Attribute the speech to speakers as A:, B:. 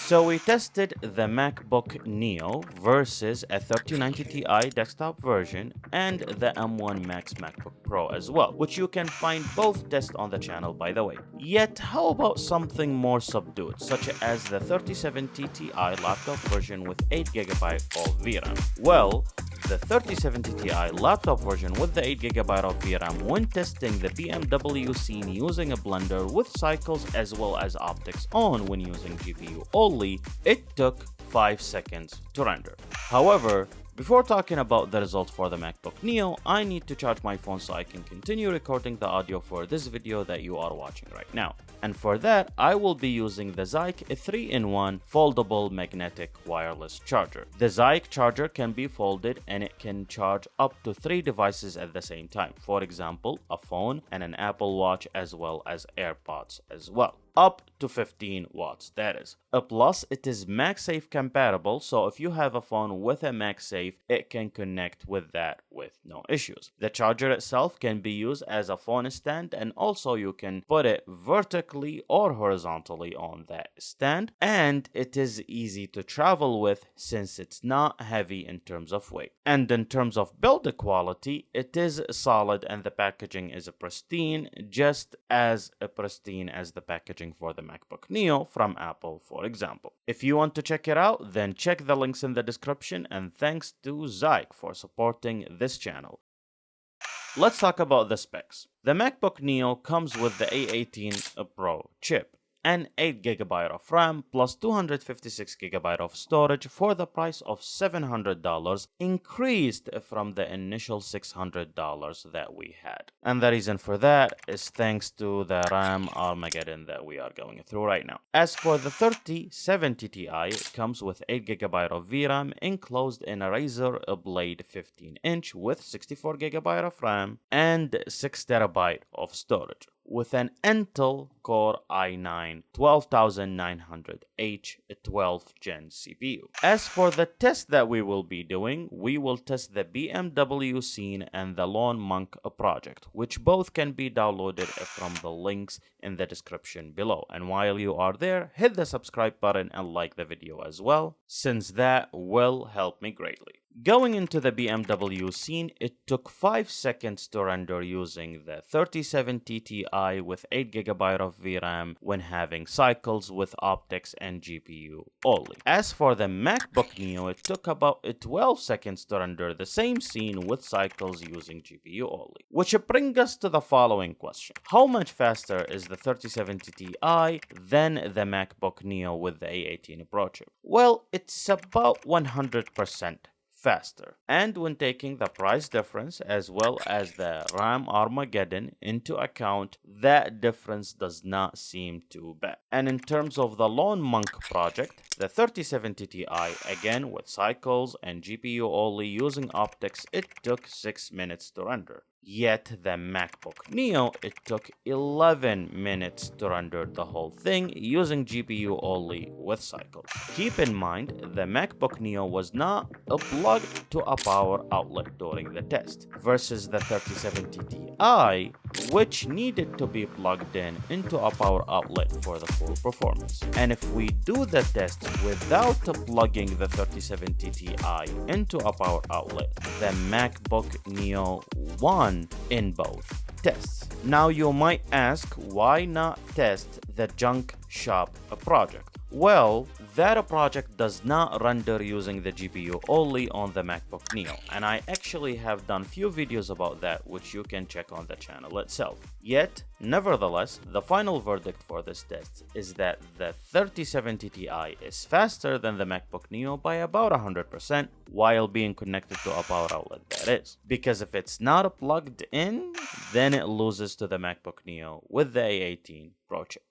A: So we tested the MacBook Neo versus a 3090 Ti desktop version and the M1 Max MacBook Pro as well, which you can find both tests on the channel by the way. Yet how about something more subdued, such as the 3070 Ti laptop version with 8GB of VRAM? Well, the 3070 Ti laptop version with the 8GB of VRAM when testing the BMW scene using a blender with cycles as well as optics on when using GPU only, it took 5 seconds to render. However, before talking about the results for the MacBook Neo, I need to charge my phone so I can continue recording the audio for this video that you are watching right now. And for that, I will be using the Zyke 3-in-1 foldable magnetic wireless charger. The Zyke charger can be folded and it can charge up to 3 devices at the same time. For example, a phone and an Apple Watch as well as AirPods as well. Up to 15 watts, that is. Plus, it is MagSafe compatible, so if you have a phone with a MagSafe, it can connect with that with no issues. The charger itself can be used as a phone stand, and also you can put it vertically or horizontally on that stand, and it is easy to travel with since it's not heavy in terms of weight. And in terms of build quality, it is solid and the packaging is pristine, just as pristine as the packaging for the MacBook Neo from Apple, for example. If you want to check it out, then check the links in the description, and thanks to Zyke for supporting this channel. Let's talk about the specs. The MacBook Neo comes with the A18 Pro chip and 8GB of RAM plus 256GB of storage for the price of $700, increased from the initial $600 that we had. And the reason for that is thanks to the RAM Armageddon that we are going through right now. As for the 3070 Ti, it comes with 8GB of VRAM enclosed in a Razer Blade 15-inch with 64GB of RAM and 6TB of storage, with an Intel Core i9 12900H 12th Gen CPU. As for the test that we will be doing, we will test the BMW scene and the Lone Monk project, which both can be downloaded from the links in the description below. And while you are there, hit the subscribe button and like the video as well, since that will help me greatly. Going into the BMW scene, it took 5 seconds to render using the 3070 Ti with 8GB of VRAM when having cycles with optics and GPU only. As for the MacBook Neo, it took about 12 seconds to render the same scene with cycles using GPU only. Which brings us to the following question. How much faster is the 3070 Ti than the MacBook Neo with the A18 Pro chip? Well, it's about 100% faster. And when taking the price difference as well as the RAM Armageddon into account, that difference does not seem too bad. And in terms of the Lone Monk project, the 3070 Ti, again with cycles and GPU only using optics, it took 6 minutes to render. Yet the MacBook Neo, it took 11 minutes to render the whole thing using GPU only with cycles. Keep in mind, the MacBook Neo was not plugged to a power outlet during the test, versus the 3070 Ti, which needed to be plugged in into a power outlet for the full performance. And if we do the test without plugging the 3070 Ti into a power outlet, the MacBook Neo won in both tests. Now you might ask, why not test the Junk Shop project? Well, that project does not render using the GPU only on the MacBook Neo, and I actually have done few videos about that which you can check on the channel itself. Yet, nevertheless, the final verdict for this test is that the 3070 Ti is faster than the MacBook Neo by about 100% while being connected to a power outlet, that is. Because if it's not plugged in, then it loses to the MacBook Neo with the A18 Pro chip.